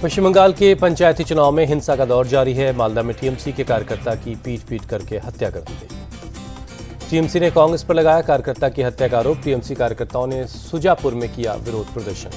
पश्चिम बंगाल के पंचायती चुनाव में हिंसा का दौर जारी है। मालदा में टीएमसी के कार्यकर्ता की पीट करके हत्या कर दी गई। टीएमसी ने कांग्रेस पर लगाया कार्यकर्ता की हत्या का आरोप। टीएमसी कार्यकर्ताओं ने सुजापुर में किया विरोध प्रदर्शन।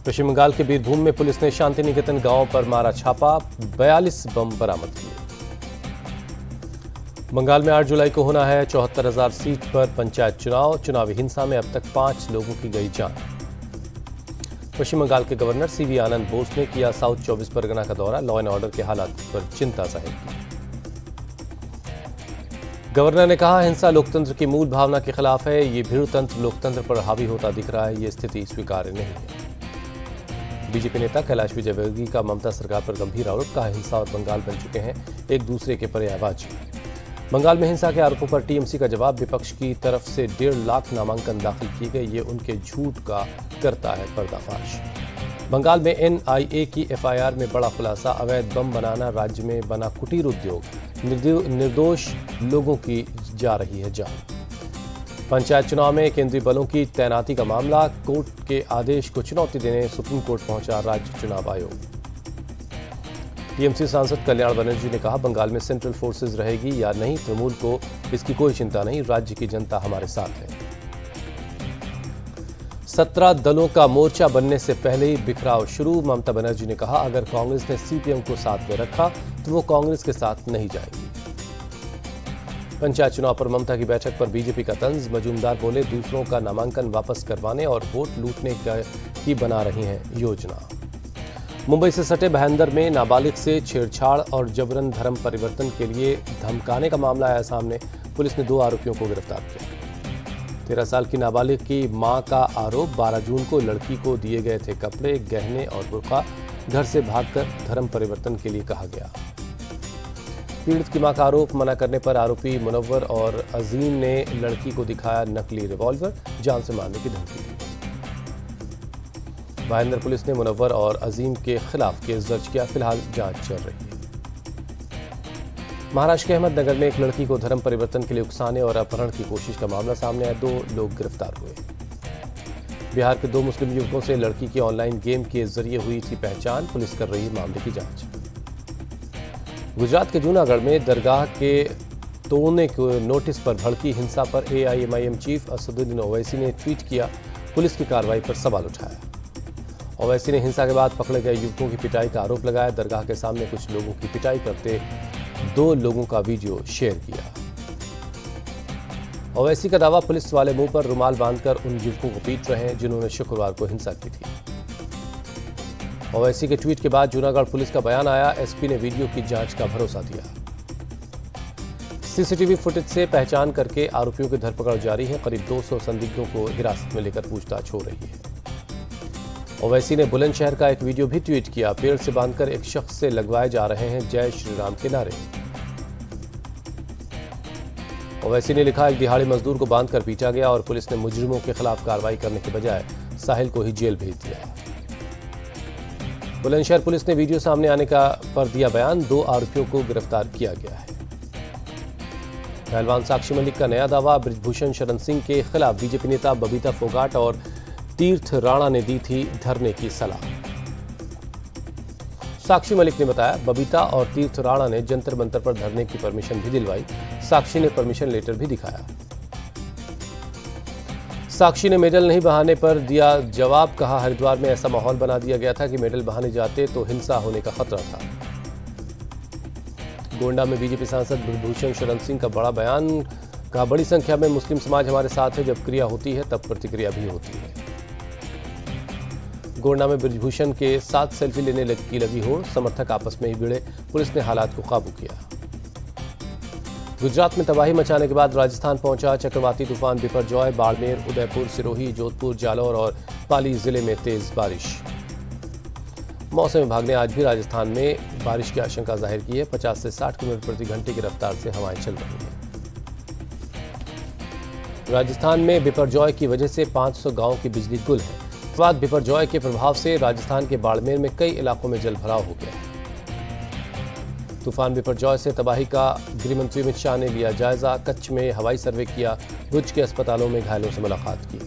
पश्चिम बंगाल के बीरभूम में पुलिस ने शांति निकेतन गांव पर मारा छापा, 42 बम बरामद किए। बंगाल में 8 जुलाई को होना है 74,000 सीट पर पंचायत चुनाव। चुनावी हिंसा में अब तक 5 लोगों की गई जान। पश्चिम बंगाल के गवर्नर सीवी आनंद बोस ने किया साउथ 24 परगना का दौरा। लॉ एंड ऑर्डर के हालात पर चिंता जाहिर की। गवर्नर ने कहा, हिंसा लोकतंत्र की मूल भावना के खिलाफ है। ये भीड़तंत्र लोकतंत्र पर हावी होता दिख रहा है। ये स्थिति स्वीकार्य नहीं है। बीजेपी नेता कैलाश विजयवर्गीय का ममता सरकार पर गंभीर आरोप। कहा, हिंसा और बंगाल बन चुके हैं एक दूसरे के पर्यायवाची। बंगाल में हिंसा के आरोपों पर टीएमसी का जवाब। विपक्ष की तरफ से 1.5 लाख नामांकन दाखिल किए गए। ये उनके झूठ का करता है पर्दाफाश। बंगाल में एनआईए की एफआईआर में बड़ा खुलासा। अवैध बम बनाना, राज्य में बना कुटीर उद्योग, निर्दोष लोगों की जा रही है जान। पंचायत चुनाव में केंद्रीय बलों की तैनाती का मामला। कोर्ट के आदेश को चुनौती देने सुप्रीम कोर्ट पहुंचा राज्य चुनाव आयोग। टीएमसी सांसद कल्याण बनर्जी ने कहा, बंगाल में सेंट्रल फोर्सेज रहेगी या नहीं, तृणमूल को इसकी कोई चिंता नहीं। राज्य की जनता हमारे साथ है। 17 दलों का मोर्चा बनने से पहले ही बिखराव शुरू। ममता बनर्जी ने कहा, अगर कांग्रेस ने सीपीएम को साथ में रखा तो वो कांग्रेस के साथ नहीं जाएगी। पंचायत चुनाव पर ममता की बैठक पर बीजेपी का तंज। मजूमदार बोले, दूसरों का नामांकन वापस करवाने और वोट लूटने की बना रही हैं योजना। मुंबई से सटे भाईंदर में नाबालिग से छेड़छाड़ और जबरन धर्म परिवर्तन के लिए धमकाने का मामला आया सामने। पुलिस ने 2 आरोपियों को गिरफ्तार किया। 13 साल की नाबालिग की मां का आरोप, 12 जून को लड़की को दिए गए थे कपड़े, गहने और बुर्का। घर से भागकर धर्म परिवर्तन के लिए कहा गया। पीड़ित की मां का आरोप, मना करने पर आरोपी मुनव्वर और अजीम ने लड़की को दिखाया नकली रिवॉल्वर, जान से मारने की धमकी दी। भाईंदर पुलिस ने मुनव्वर और अजीम के खिलाफ केस दर्ज किया। फिलहाल जांच चल रही है। महाराष्ट्र के अहमदनगर में एक लड़की को धर्म परिवर्तन के लिए उकसाने और अपहरण की कोशिश का मामला सामने आया। 2 लोग गिरफ्तार हुए। बिहार के 2 मुस्लिम युवकों से लड़की की ऑनलाइन गेम के जरिए हुई थी पहचान। पुलिस कर रही है मामले की जांच। गुजरात के जूनागढ़ में दरगाह के तोड़ने के नोटिस पर भड़की हिंसा पर एआईएमआईएम चीफ असदुद्दीन ओवैसी ने ट्वीट किया। पुलिस की कार्रवाई पर सवाल उठाया। ओवैसी ने हिंसा के बाद पकड़े गए युवकों की पिटाई का आरोप लगाया। दरगाह के सामने कुछ लोगों की पिटाई करते 2 लोगों का वीडियो शेयर किया। ओवैसी का दावा, पुलिस वाले मुंह पर रुमाल बांधकर उन युवकों को पीट रहे हैं जिन्होंने शुक्रवार को हिंसा की थी। ओवैसी के ट्वीट के बाद जूनागढ़ पुलिस का बयान आया। एसपी ने वीडियो की जांच का भरोसा दिया। सीसीटीवी फुटेज से पहचान करके आरोपियों की धरपकड़ जारी है। करीब 200 संदिग्धों को हिरासत में लेकर पूछताछ हो रही है। ओवैसी ने बुलंदशहर का एक वीडियो भी ट्वीट किया। पेड़ से बांधकर एक शख्स से लगवाए जा रहे हैं जय श्री राम के नारे। ओवैसी ने लिखा, एक दिहाड़ी मजदूर को बांधकर पीटा गया और पुलिस ने मुजरिमों के खिलाफ कार्रवाई करने के बजाय साहिल को ही जेल भेज दिया। बुलंदशहर पुलिस ने वीडियो सामने आने पर दिया बयान। 2 आरोपियों को गिरफ्तार किया गया है। पहलवान साक्षी मलिक का नया दावा, बृजभूषण शरण सिंह के खिलाफ बीजेपी नेता बबीता फोगाट और तीर्थ राणा ने दी थी धरने की सलाह। साक्षी मलिक ने बताया, बबीता और तीर्थ राणा ने जंतर मंतर पर धरने की परमिशन भी दिलवाई। साक्षी ने परमिशन लेटर भी दिखाया। साक्षी ने मेडल नहीं बहाने पर दिया जवाब। कहा, हरिद्वार में ऐसा माहौल बना दिया गया था कि मेडल बहाने जाते तो हिंसा होने का खतरा था। गोंडा में बीजेपी सांसद बृजभूषण शरण सिंह का बड़ा बयान। कहा, बड़ी संख्या में मुस्लिम समाज हमारे साथ है। जब क्रिया होती है तब प्रतिक्रिया भी होती है। गोंडा में बृजभूषण के साथ सेल्फी लेने की लगी होड़। समर्थक आपस में ही भिड़े। पुलिस ने हालात को काबू किया। गुजरात में तबाही मचाने के बाद राजस्थान पहुंचा चक्रवाती तूफान बिपरजॉय। बाड़मेर, उदयपुर, सिरोही, जोधपुर, जालौर और पाली जिले में तेज बारिश। मौसम विभाग ने आज भी राजस्थान में बारिश की आशंका जाहिर की है। 50 से 60 किलोमीटर प्रति घंटे की रफ्तार से हवाएं चल रही हैं। राजस्थान में बिपरजॉय की वजह से 500 गांवों की बिजली गुल है। बाद बिपरजॉय के प्रभाव से राजस्थान के बाड़मेर में कई इलाकों में जलभराव हो गया है। तूफान बिपरजॉय से तबाही का गृह मंत्री अमित शाह ने लिया जायजा। कच्छ में हवाई सर्वे किया। भुज के अस्पतालों में घायलों से मुलाकात की।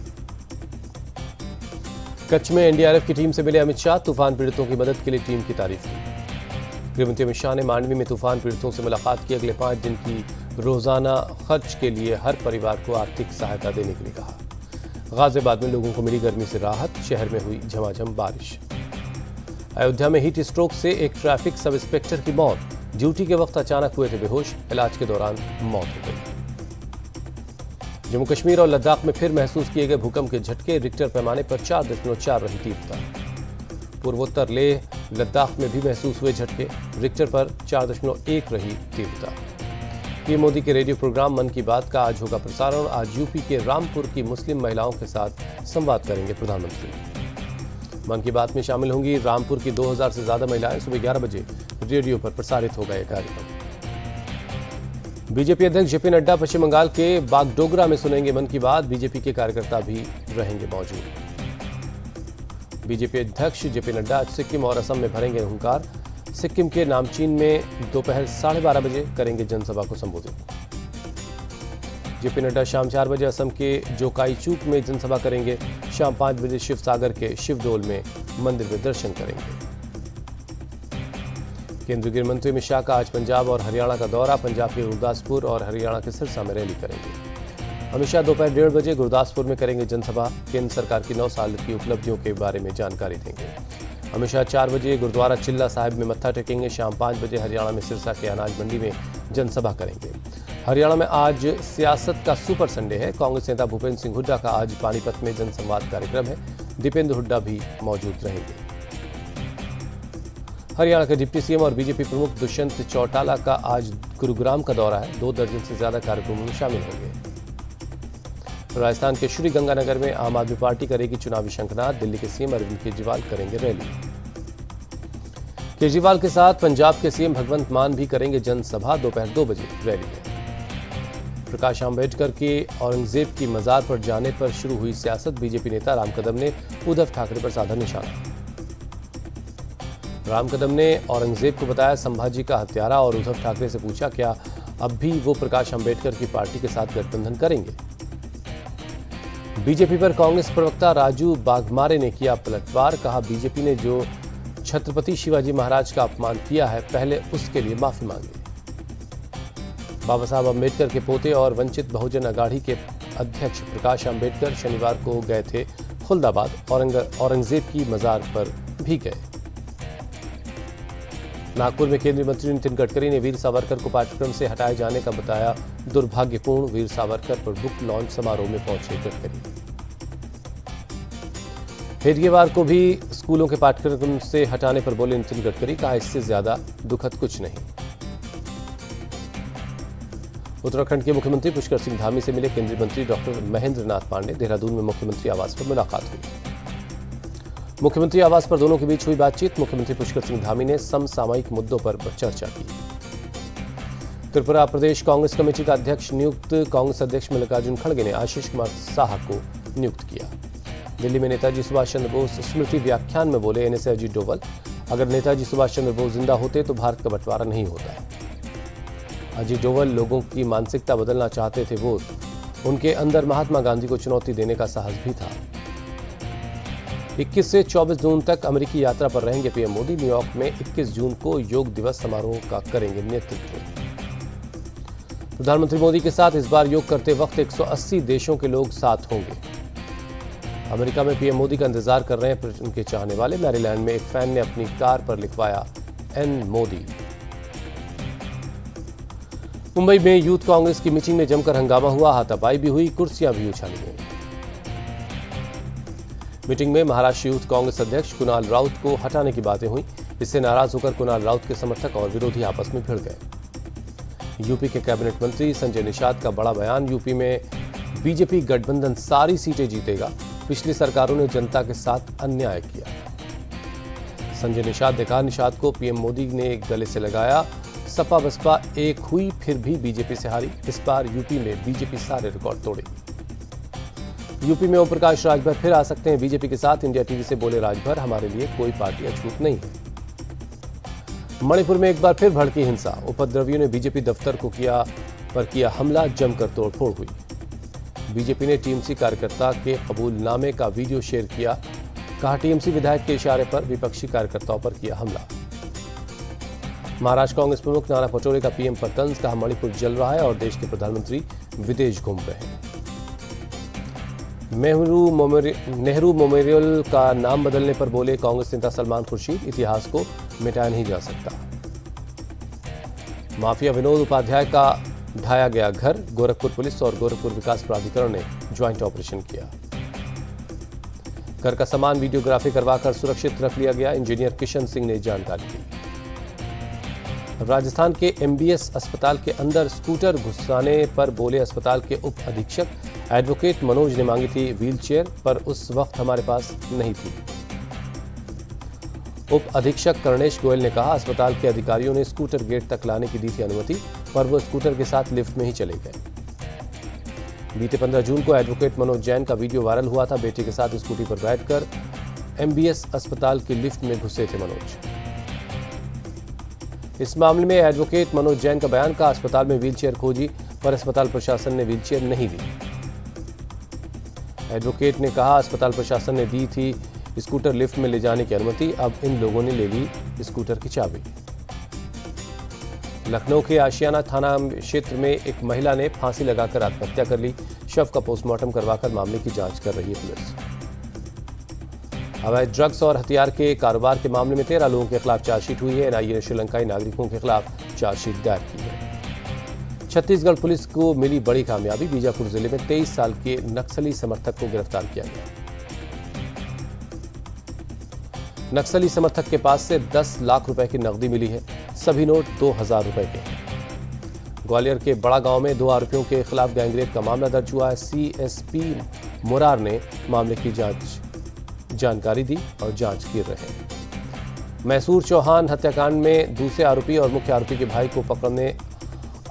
कच्छ में एनडीआरएफ की टीम से मिले अमित शाह, तूफान पीड़ितों की मदद के लिए टीम की तारीफ की। गृहमंत्री अमित शाह ने मांडवी में तूफान पीड़ितों से मुलाकात की। अगले 5 दिन की रोजाना खर्च के लिए हर परिवार को आर्थिक सहायता देने के लिए कहा। गाजियाबाद में लोगों को मिली गर्मी से राहत, शहर में हुई झमाझम बारिश। अयोध्या में हीट स्ट्रोक से एक ट्रैफिक सब इंस्पेक्टर की मौत, ड्यूटी के वक्त अचानक हुए थे बेहोश, इलाज के दौरान मौत हो गई। जम्मू कश्मीर और लद्दाख में फिर महसूस किए गए भूकंप के झटके, रिक्टर पैमाने पर 4.4 रही तीव्रता। पूर्वोत्तर लेह लद्दाख में भी महसूस हुए झटके, रिक्टर पर 4.1 रही तीव्रता। पीएम मोदी के रेडियो प्रोग्राम मन की बात का आज होगा प्रसारण। आज यूपी के रामपुर की मुस्लिम महिलाओं के साथ संवाद करेंगे प्रधानमंत्री। मन की बात में शामिल होंगी रामपुर की 2000 से ज्यादा महिलाएं। सुबह 11 बजे रेडियो पर प्रसारित होगा यह कार्यक्रम। बीजेपी अध्यक्ष जेपी नड्डा पश्चिम बंगाल के बागडोगरा में सुनेंगे मन की बात। बीजेपी के कार्यकर्ता भी रहेंगे मौजूद। बीजेपी अध्यक्ष जेपी नड्डा आज सिक्किम और असम में भरेंगे हुंकार। सिक्किम के नामचीन में दोपहर 12:30 बजे करेंगे जनसभा को संबोधित। जेपी नड्डा शाम 4 बजे असम के जोकाईचूक में जनसभा करेंगे। शाम 5 बजे शिवसागर के शिवडोल में मंदिर में दर्शन करेंगे। केंद्रीय गृह मंत्री अमित शाह का आज पंजाब और हरियाणा का दौरा। पंजाब के गुरदासपुर और हरियाणा के सिरसा में रैली करेंगे। अमित शाह दोपहर 1:30 बजे गुरदासपुर में करेंगे जनसभा। केंद्र सरकार की 9 साल की उपलब्धियों के बारे में जानकारी देंगे। अमित शाह 4 बजे गुरुद्वारा चिल्ला साहिब में मत्था टेकेंगे। शाम 5 बजे हरियाणा में सिरसा के अनाज मंडी में जनसभा करेंगे। हरियाणा में आज सियासत का सुपर संडे है। कांग्रेस नेता भूपेंद्र सिंह हुड्डा का आज पानीपत में जनसंवाद कार्यक्रम है। दीपेंद्र हुड्डा भी मौजूद रहेंगे। हरियाणा के डिप्टी सीएम और बीजेपी प्रमुख दुष्यंत चौटाला का आज गुरुग्राम का दौरा है। 2 दर्जन से ज्यादा कार्यक्रमों में शामिल होंगे। राजस्थान के श्री गंगानगर में आम आदमी पार्टी करेगी चुनावी शंखनाद। दिल्ली के सीएम अरविंद केजरीवाल करेंगे रैली। केजरीवाल के साथ पंजाब के सीएम भगवंत मान भी करेंगे जनसभा। दोपहर 2 बजे रैली है। प्रकाश आंबेडकर के औरंगजेब की मजार पर जाने पर शुरू हुई सियासत। बीजेपी नेता राम कदम ने उद्धव ठाकरे पर साधा निशाना। राम कदम ने औरंगजेब को बताया संभाजी का हत्यारा और उद्धव ठाकरे से पूछा क्या अब भी वो प्रकाश आंबेडकर की पार्टी के साथ गठबंधन करेंगे। बीजेपी पर कांग्रेस प्रवक्ता राजू बाघमारे ने किया पलटवार। कहा बीजेपी ने जो छत्रपति शिवाजी महाराज का अपमान किया है पहले उसके लिए माफी मांगे। बाबा साहब अम्बेडकर के पोते और वंचित बहुजन अघाड़ी के अध्यक्ष प्रकाश आंबेडकर शनिवार को गए थे खुलदाबाद। औरंगजेब की मजार पर भी गए। नागपुर में केंद्रीय मंत्री नितिन गडकरी ने वीर सावरकर को पाठ्यक्रम से हटाए जाने का बताया दुर्भाग्यपूर्ण। वीर सावरकर पर बुक लॉन्च समारोह में पहुंचे गडकरी। हेडगेवार को भी स्कूलों के पाठ्यक्रम से हटाने पर बोले नितिन गडकरी। कहा इससे ज्यादा दुखद कुछ नहीं। उत्तराखंड के मुख्यमंत्री पुष्कर सिंह धामी से मिले केंद्रीय मंत्री डॉक्टर महेंद्र नाथ पांडे। देहरादून में मुख्यमंत्री आवास पर मुलाकात हुई। मुख्यमंत्री आवास पर दोनों के बीच हुई बातचीत। मुख्यमंत्री पुष्कर सिंह धामी ने समसामयिक मुद्दों पर चर्चा की। त्रिपुरा प्रदेश कांग्रेस कमेटी का अध्यक्ष नियुक्त। कांग्रेस अध्यक्ष मल्लिकार्जुन खड़गे ने आशीष कुमार साहा को नियुक्त किया। दिल्ली में नेताजी सुभाष चंद्र बोस स्मृति व्याख्यान में बोले एनएसए अजीत डोभाल। अगर नेताजी सुभाष चंद्र बोस जिंदा होते तो भारत का बंटवारा नहीं होता। अजीत डोभाल लोगों की मानसिकता बदलना चाहते थे। बोस उनके अंदर महात्मा गांधी को चुनौती देने का साहस भी था। 21 से 24 जून तक अमेरिकी यात्रा पर रहेंगे पीएम मोदी। न्यूयॉर्क में 21 जून को योग दिवस समारोह का करेंगे नेतृत्व। प्रधानमंत्री मोदी के साथ इस बार योग करते वक्त 180 देशों के लोग साथ होंगे। अमेरिका में पीएम मोदी का इंतजार कर रहे हैं उनके चाहने वाले। मैरीलैंड में एक फैन ने अपनी कार पर लिखवाया एन मोदी। मुंबई में यूथ कांग्रेस की मीटिंग में जमकर हंगामा हुआ। हाथापाई भी हुई, कुर्सियां भी उछाली गई। मीटिंग में महाराष्ट्र यूथ कांग्रेस अध्यक्ष कुणाल राउत को हटाने की बातें हुई। इससे नाराज होकर कुणाल राउत के समर्थक और विरोधी आपस में भिड़ गए। यूपी के कैबिनेट मंत्री संजय निषाद का बड़ा बयान। यूपी में बीजेपी गठबंधन सारी सीटें जीतेगा। पिछली सरकारों ने जनता के साथ अन्याय किया। संजय निषाद ने कहा निषाद को पीएम मोदी ने गले से लगाया। सपा बसपा एक हुई फिर भी बीजेपी से हारी। इस बार यूपी में बीजेपी सारे रिकॉर्ड तोड़ेगी। यूपी में ओम प्रकाश राजभर फिर आ सकते हैं बीजेपी के साथ। इंडिया टीवी से बोले राजभर, हमारे लिए कोई पार्टी अछूत नहीं है। मणिपुर में एक बार फिर भड़की हिंसा। उपद्रवियों ने बीजेपी दफ्तर को किया हमला। जमकर तोड़फोड़ हुई। बीजेपी ने टीएमसी कार्यकर्ता के कबूलनामे का वीडियो शेयर किया। कहा टीएमसी विधायक के इशारे पर विपक्षी कार्यकर्ताओं पर किया हमला। महाराष्ट्र कांग्रेस प्रमुख नाना पटोले का पीएम पर तंज, कहा मणिपुर जल रहा है और देश के प्रधानमंत्री विदेश घूम रहे हैं। नेहरू मेमोरियल का नाम बदलने पर बोले कांग्रेस नेता सलमान खुर्शीद, इतिहास को मिटाया नहीं जा सकता। माफिया विनोद उपाध्याय का ढाया गया घर, गोरखपुर पुलिस और गोरखपुर विकास प्राधिकरण ने ज्वाइंट ऑपरेशन किया। घर का सामान वीडियोग्राफी करवाकर सुरक्षित रख लिया गया, इंजीनियर किशन सिंह ने जानकारी दी। राजस्थान के एमबीएस अस्पताल के अंदर स्कूटर घुसाने पर बोले अस्पताल के उप अधीक्षक, एडवोकेट मनोज ने मांगी थी व्हीलचेयर, पर उस वक्त हमारे पास नहीं थी। उप अधीक्षक कर्णेश गोयल ने कहा अस्पताल के अधिकारियों ने स्कूटर गेट तक लाने की दी थी अनुमति, पर वो स्कूटर के साथ लिफ्ट में ही चले गए। बीते 15 जून को एडवोकेट मनोज जैन का वीडियो वायरल हुआ था। बेटे के साथ स्कूटी पर बैठकर एमबीएस अस्पताल के लिफ्ट में घुसे थे मनोज। इस मामले में एडवोकेट मनोज जैन का बयान, का अस्पताल में व्हीलचेयर खोजी पर अस्पताल प्रशासन ने व्हीलचेयर नहीं दी। एडवोकेट ने कहा अस्पताल प्रशासन ने दी थी स्कूटर लिफ्ट में ले जाने की अनुमति, अब इन लोगों ने ले ली स्कूटर की चाबी। लखनऊ के आशियाना थाना क्षेत्र में एक महिला ने फांसी लगाकर आत्महत्या कर ली। शव का पोस्टमार्टम करवाकर मामले की जांच कर रही है पुलिस। अवैध ड्रग्स और हथियार के कारोबार के मामले में 13 लोगों के खिलाफ चार्जशीट हुई है। एनआईए ने श्रीलंकाई नागरिकों के खिलाफ चार्जशीट दायर की है। छत्तीसगढ़ पुलिस को मिली बड़ी कामयाबी, बीजापुर जिले में 23 साल के नक्सली समर्थक को गिरफ्तार किया गया। नक्सली समर्थक के पास से 10 लाख रुपए की नकदी मिली है। सभी नोट 2000 रुपए के हैं। ग्वालियर के बड़ा गांव में 2 आरोपियों के खिलाफ गैंगरेप का मामला दर्ज हुआ है। सीएसपी मोरार ने मामले की जानकारी दी और जांच कर रहे हैं। मैसूर चौहान हत्याकांड में दूसरे आरोपी और मुख्य आरोपी के भाई को पकड़ने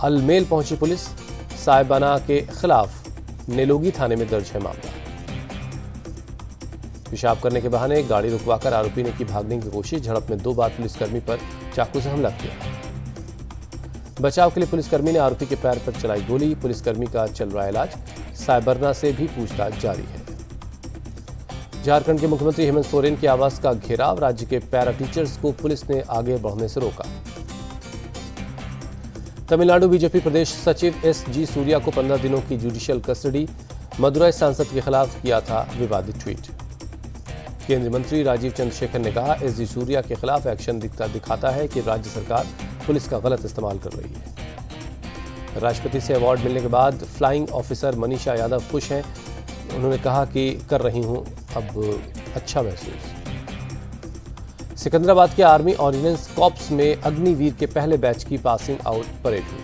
अलमेल पहुंची पुलिस। साहिबाना के खिलाफ नेलोगी थाने में दर्ज है मामला। पेशाब करने के बहाने गाड़ी रुकवाकर आरोपी ने की भागने की कोशिश। झड़प में 2 बार पुलिसकर्मी पर चाकू से हमला किया। बचाव के लिए पुलिसकर्मी ने आरोपी के पैर पर चलाई गोली। पुलिसकर्मी का चल रहा इलाज। साहिबरना से भी पूछताछ जारी है। झारखंड के मुख्यमंत्री हेमंत सोरेन के आवास का घेराव, राज्य के पैरा टीचर्स को पुलिस ने आगे बढ़ने से रोका। तमिलनाडु बीजेपी प्रदेश सचिव एस.जी. सूर्या को 15 दिनों की जुडिशियल कस्टडी। मदुरई सांसद के खिलाफ किया था विवादित ट्वीट। केंद्रीय मंत्री राजीव चंद्रशेखर ने कहा एस.जी. सूर्या के खिलाफ एक्शन दिखाता है कि राज्य सरकार पुलिस का गलत इस्तेमाल कर रही है। राष्ट्रपति से अवार्ड मिलने के बाद फ्लाइंग ऑफिसर मनीषा यादव खुश हैं। उन्होंने कहा कि कर रही हूं अब अच्छा महसूस। सिकंदराबाद के आर्मी ऑर्डिनेंस कॉर्प्स में अग्निवीर के पहले बैच की पासिंग आउट परेड हुई।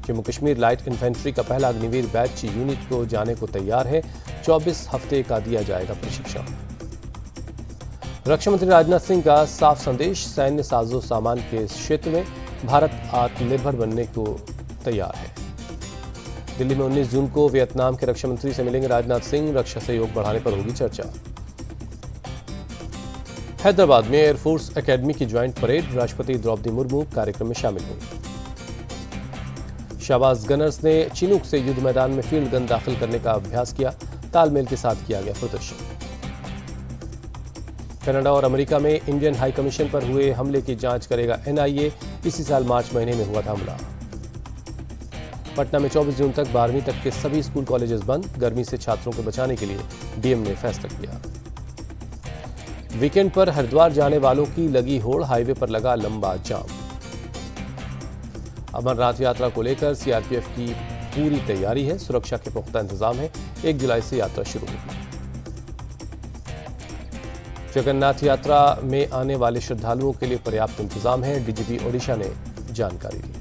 जम्मू कश्मीर लाइट इन्फेंट्री का पहला अग्निवीर बैच यूनिट को जाने को तैयार है। 24 हफ्ते का दिया जाएगा प्रशिक्षण। रक्षा मंत्री राजनाथ सिंह का साफ संदेश, सैन्य साजो सामान के क्षेत्र में भारत आत्मनिर्भर बनने को तैयार है। दिल्ली में 19 जून को वियतनाम के रक्षा मंत्री से मिलेंगे राजनाथ सिंह। रक्षा सहयोग बढ़ाने पर होगी चर्चा। हैदराबाद में एयरफोर्स एकेडमी की ज्वाइंट परेड, राष्ट्रपति द्रौपदी मुर्मू कार्यक्रम में शामिल हुई। शाहबाज गनर्स ने चिनूक से युद्ध मैदान में फील्ड गन दाखिल करने का अभ्यास किया। तालमेल के साथ किया गया प्रदर्शन। कनाडा और अमेरिका में इंडियन हाई कमीशन पर हुए हमले की जांच करेगा एनआईए। इसी साल मार्च महीने में हुआ था हमला। पटना में 24 जून तक 12वीं तक के सभी स्कूल कॉलेजेस बंद। गर्मी से छात्रों को बचाने के लिए डीएम ने फैसला किया। वीकेंड पर हरिद्वार जाने वालों की लगी होड़, हाईवे पर लगा लंबा जाम। अमरनाथ यात्रा को लेकर सीआरपीएफ की पूरी तैयारी है। सुरक्षा के पुख्ता इंतजाम है। 1 जुलाई से यात्रा शुरू होगी। जगन्नाथ यात्रा में आने वाले श्रद्धालुओं के लिए पर्याप्त इंतजाम है। डीजीपी ओडिशा ने जानकारी दी।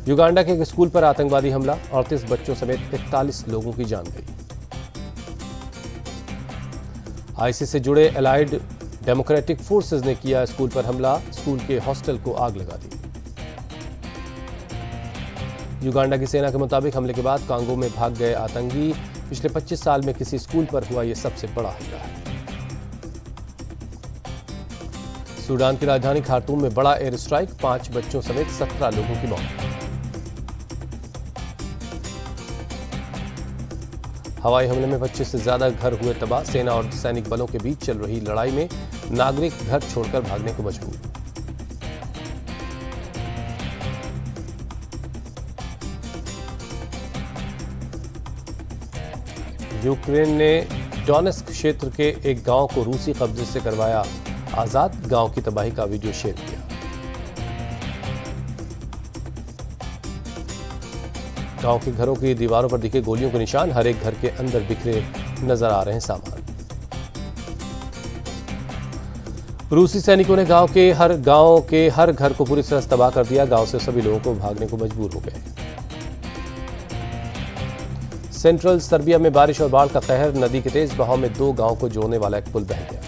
युगांडा के एक स्कूल पर आतंकवादी हमला, 38 बच्चों समेत 41 लोगों की जान गई। आईसिस से जुड़े एलाइड डेमोक्रेटिक फोर्सेस ने किया स्कूल पर हमला। स्कूल के हॉस्टल को आग लगा दी। युगांडा की सेना के मुताबिक हमले के बाद कांगो में भाग गए आतंकी। पिछले 25 साल में किसी स्कूल पर हुआ यह सबसे बड़ा हमला है। सूडान की राजधानी खार्तूम में बड़ा एयर स्ट्राइक, 5 बच्चों समेत 17 लोगों की मौत। हवाई हमले में 25 से ज्यादा घर हुए तबाह। सेना और सैनिक बलों के बीच चल रही लड़ाई में नागरिक घर छोड़कर भागने को मजबूर। यूक्रेन ने डोनेस्क क्षेत्र के एक गांव को रूसी कब्जे से करवाया आजाद। गांव की तबाही का वीडियो शेयर किया। गांव के घरों की दीवारों पर दिखे गोलियों के निशान। हर एक घर के अंदर बिखरे नजर आ रहे हैं सामान। रूसी सैनिकों ने गांव के हर घर को पूरी तरह तबाह कर दिया। गांव से सभी लोगों को भागने को मजबूर हो गए। सेंट्रल सर्बिया में बारिश और बाढ़ का कहर। नदी के तेज बहाव में 2 गांव को जोड़ने वाला एक पुल बह गया।